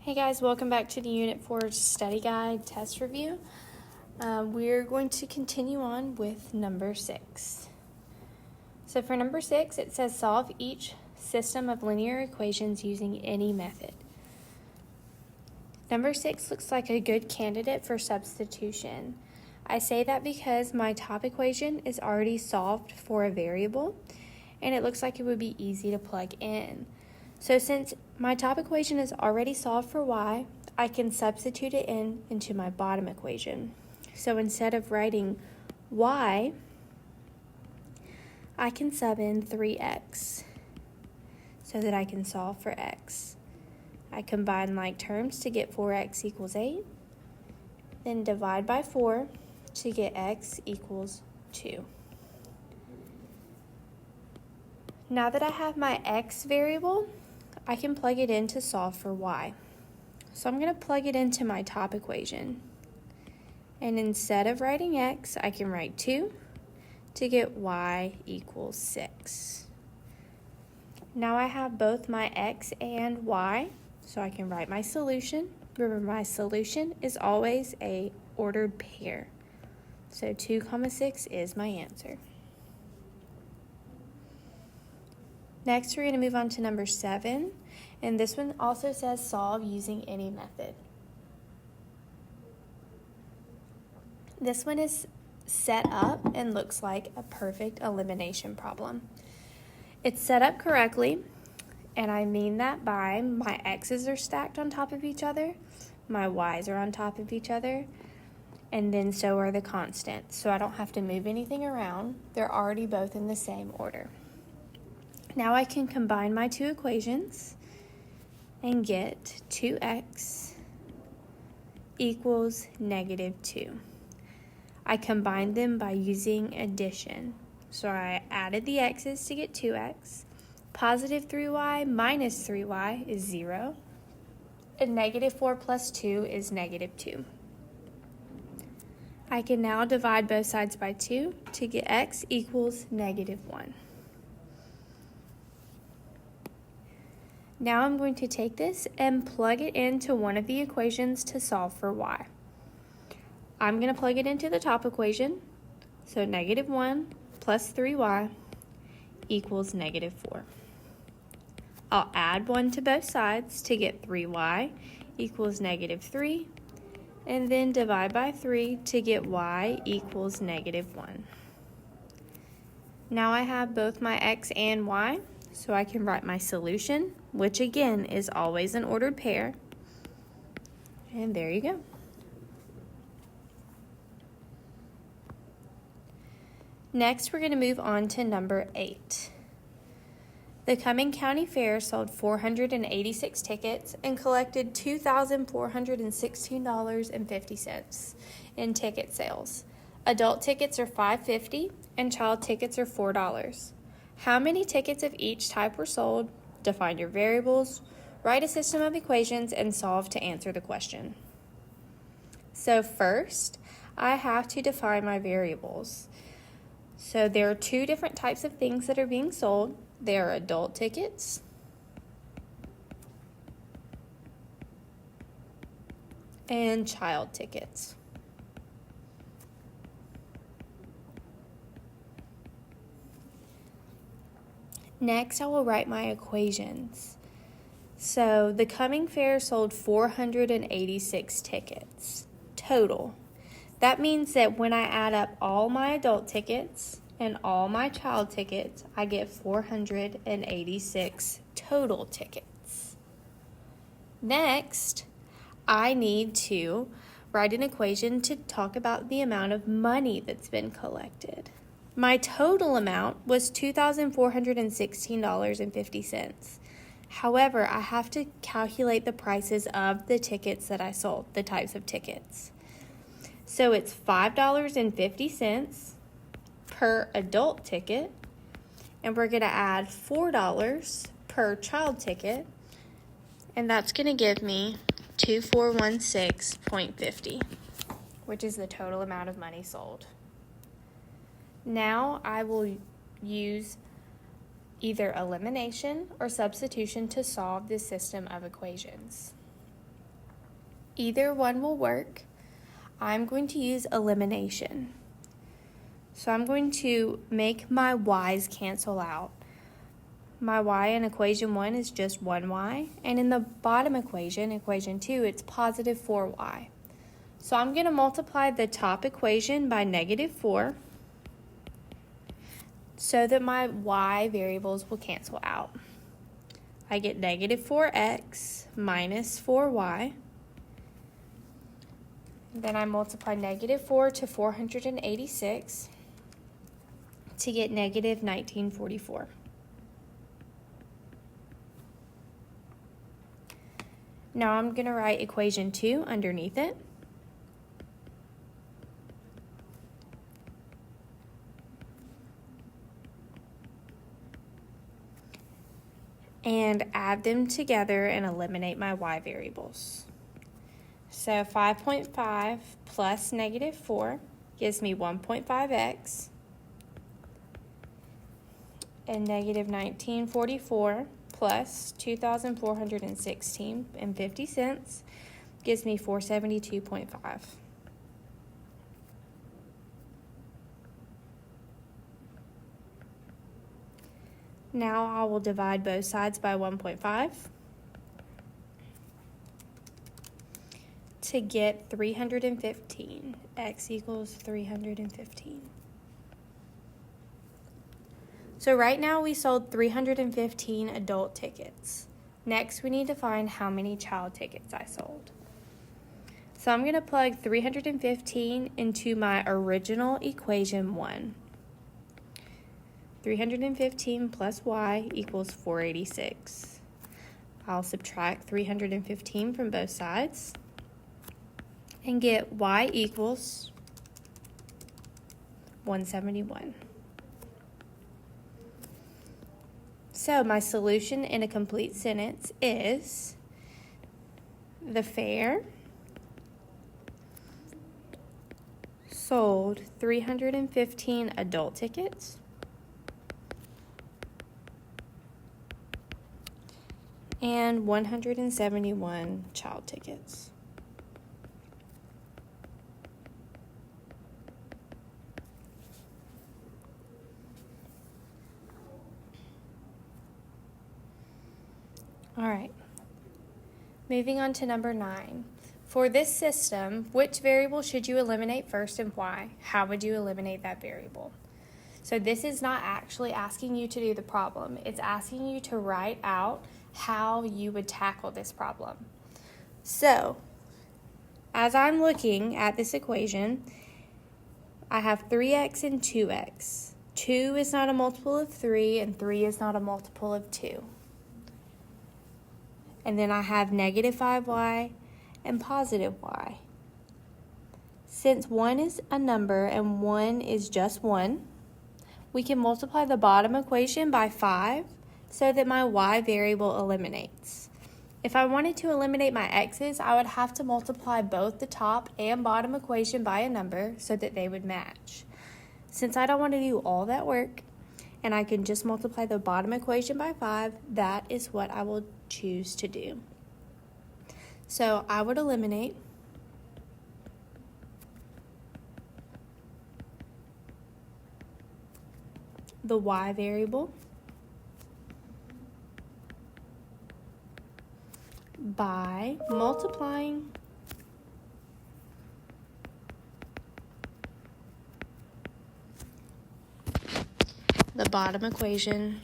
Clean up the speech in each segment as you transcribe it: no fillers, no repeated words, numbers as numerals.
Hey guys, welcome back to the Unit 4 Study Guide Test Review. We're going to continue on with number 6. So for number 6, it says solve each system of linear equations using any method. Number 6 looks like a good candidate for substitution. I say that because my top equation is already solved for a variable, and it looks like it would be easy to plug in. So since my top equation is already solved for y, I can substitute it into my bottom equation. So instead of writing y, I can sub in 3x so that I can solve for x. I combine like terms to get 4x equals 8, then divide by 4 to get x equals 2. Now that I have my x variable, I can plug it in to solve for y. So I'm going to plug it into my top equation. And instead of writing x, I can write 2 to get y equals 6. Now I have both my x and y, so I can write my solution. Remember, my solution is always a ordered pair. So 2, 6 is my answer. Next, we're going to move on to number 7, and this one also says solve using any method. This one is set up and looks like a perfect elimination problem. It's set up correctly, and I mean that by my x's are stacked on top of each other, my y's are on top of each other, and then so are the constants. So I don't have to move anything around. They're already both in the same order. Now I can combine my two equations and get 2x equals -2. I combined them by using addition. So I added the x's to get 2x. Positive 3y minus 3y is 0. And -4 plus 2 is -2. I can now divide both sides by 2 to get x equals -1. Now I'm going to take this and plug it into one of the equations to solve for y. I'm going to plug it into the top equation, so -1 plus 3y equals -4. I'll add 1 to both sides to get 3y equals -3, and then divide by 3 to get y equals -1. Now I have both my x and y, so I can write my solution, which again is always an ordered pair. And there you go. Next, we're going to move on to number 8. The Cumming County Fair sold 486 tickets and collected $2,416.50 in ticket sales. Adult tickets are $5.50 and child tickets are $4. How many tickets of each type were sold? Define your variables, write a system of equations, and solve to answer the question. So first, I have to define my variables. So there are two different types of things that are being sold. There are adult tickets and child tickets. Next, I will write my equations. So the Cumming Fair sold 486 tickets total. That means that when I add up all my adult tickets and all my child tickets, I get 486 total tickets. Next, I need to write an equation to talk about the amount of money that's been collected. My total amount was $2,416.50. However, I have to calculate the prices of the tickets that I sold, the types of tickets. So it's $5.50 per adult ticket, and we're going to add $4 per child ticket, and that's going to give me $2,416.50, which is the total amount of money sold. Now I will use either elimination or substitution to solve this system of equations. Either one will work. I'm going to use elimination. So I'm going to make my y's cancel out. My y in equation 1 is just 1y, and in the bottom equation, equation 2, it's positive 4y. So I'm going to multiply the top equation by negative 4 so that my y variables will cancel out. I get negative 4x minus 4y. Then I multiply negative 4 to 486 to get negative 1944. Now I'm going to write equation 2 underneath it. And add them together and eliminate my y variables. So 5.5 plus negative 4 gives me 1.5x, and negative 1944 plus 2,416 and 50 cents gives me 472.5. Now I will divide both sides by 1.5 to get 315. X equals 315. So right now we sold 315 adult tickets. Next we need to find how many child tickets I sold. So I'm going to plug 315 into my original equation 1. 315 plus y equals 486. I'll subtract 315 from both sides and get y equals 171. So my solution in a complete sentence is the fair sold 315 adult tickets and 171 child tickets. All right, moving on to number 9. For this system, which variable should you eliminate first and why? How would you eliminate that variable? So this is not actually asking you to do the problem. It's asking you to write out how you would tackle this problem. So, as I'm looking at this equation, I have 3x and 2x. 2 is not a multiple of 3, and 3 is not a multiple of 2. And then I have negative 5y and positive y. Since 1 is a number and 1 is just 1, we can multiply the bottom equation by 5 so that my y variable eliminates. If I wanted to eliminate my x's, I would have to multiply both the top and bottom equation by a number so that they would match. Since I don't want to do all that work, and I can just multiply the bottom equation by 5, that is what I will choose to do. So I would eliminate the y variable by multiplying the bottom equation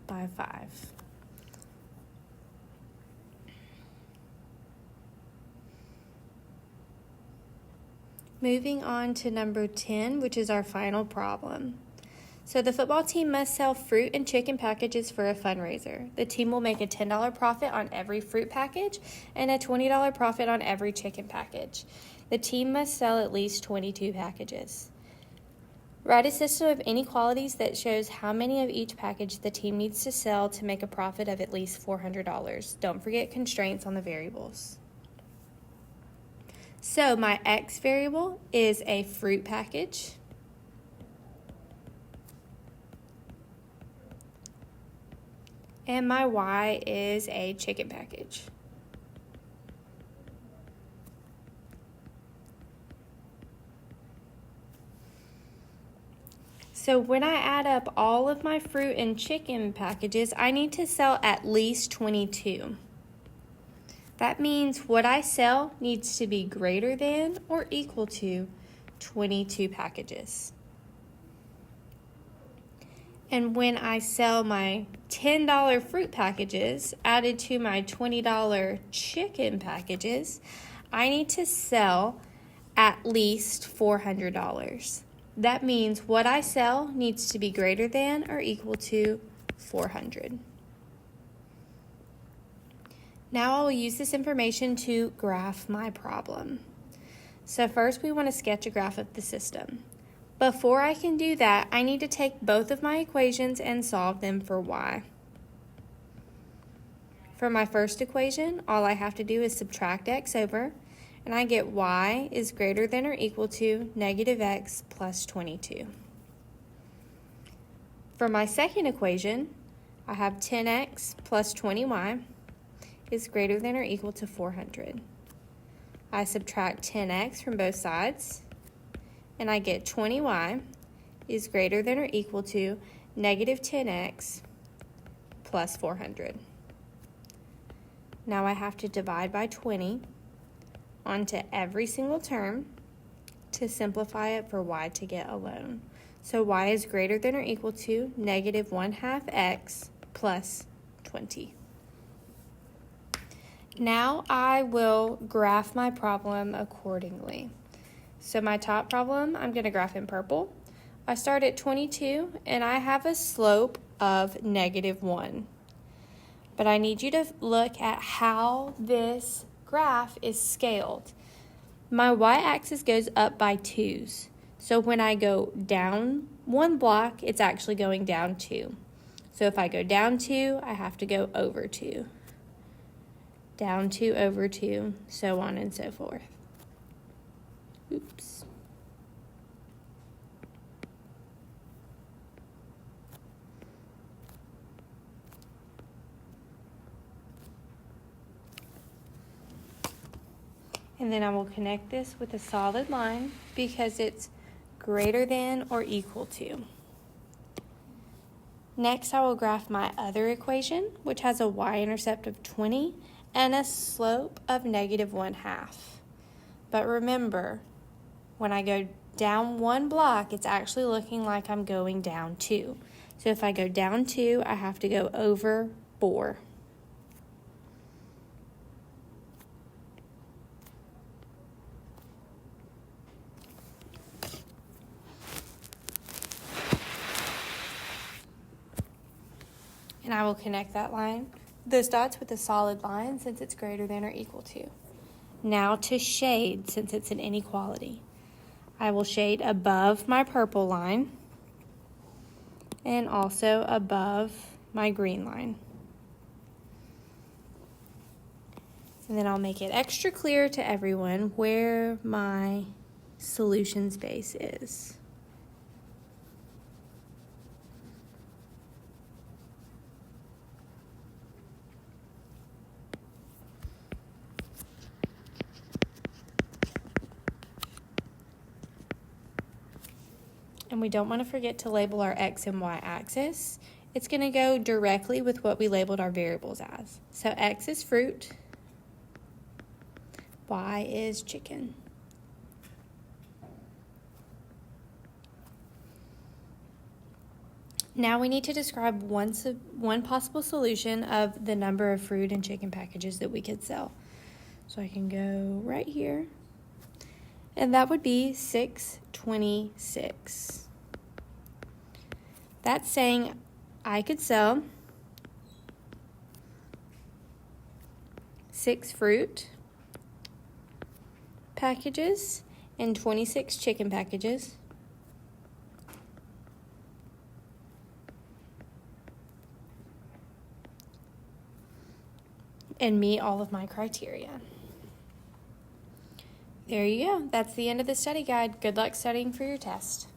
by 5. Moving on to number 10, which is our final problem. So the football team must sell fruit and chicken packages for a fundraiser. The team will make a $10 profit on every fruit package and a $20 profit on every chicken package. The team must sell at least 22 packages. Write a system of inequalities that shows how many of each package the team needs to sell to make a profit of at least $400. Don't forget constraints on the variables. So my x variable is a fruit package. And my Y is a chicken package. So when I add up all of my fruit and chicken packages, I need to sell at least 22. That means what I sell needs to be greater than or equal to 22 packages. And when I sell my $10 fruit packages added to my $20 chicken packages, I need to sell at least $400. That means what I sell needs to be greater than or equal to 400. Now I will use this information to graph my problem. So first we want to sketch a graph of the system. Before I can do that, I need to take both of my equations and solve them for y. For my first equation, all I have to do is subtract x over, and I get y is greater than or equal to negative x plus 22. For my second equation, I have 10x plus 20y is greater than or equal to 400. I subtract 10x from both sides, and I get 20y is greater than or equal to negative 10x plus 400. Now I have to divide by 20 onto every single term to simplify it for y to get alone. So y is greater than or equal to negative 1/2 x plus 20. Now I will graph my problem accordingly. So my top problem, I'm going to graph in purple. I start at 22 and I have a slope of -1. But I need you to look at how this graph is scaled. My y-axis goes up by 2s. So when I go down 1 block, it's actually going down 2. So if I go down 2, I have to go over 2. Down 2 over 2, so on and so forth. Oops. And then I will connect this with a solid line because it's greater than or equal to. Next, I will graph my other equation, which has a y-intercept of 20 and a slope of -1/2. But remember, when I go down 1 block, it's actually looking like I'm going down 2. So if I go down 2, I have to go over 4. And I will connect that line, those dots, with a solid line since it's greater than or equal to. Now to shade, since it's an inequality. I will shade above my purple line and also above my green line. And then I'll make it extra clear to everyone where my solution space is. And we don't want to forget to label our x and y axis. It's going to go directly with what we labeled our variables as. So x is fruit, y is chicken. Now we need to describe one possible solution of the number of fruit and chicken packages that we could sell. So I can go right here, and that would be 626. That's saying I could sell 6 fruit packages and 26 chicken packages. And meet all of my criteria. There you go. That's the end of the study guide. Good luck studying for your test.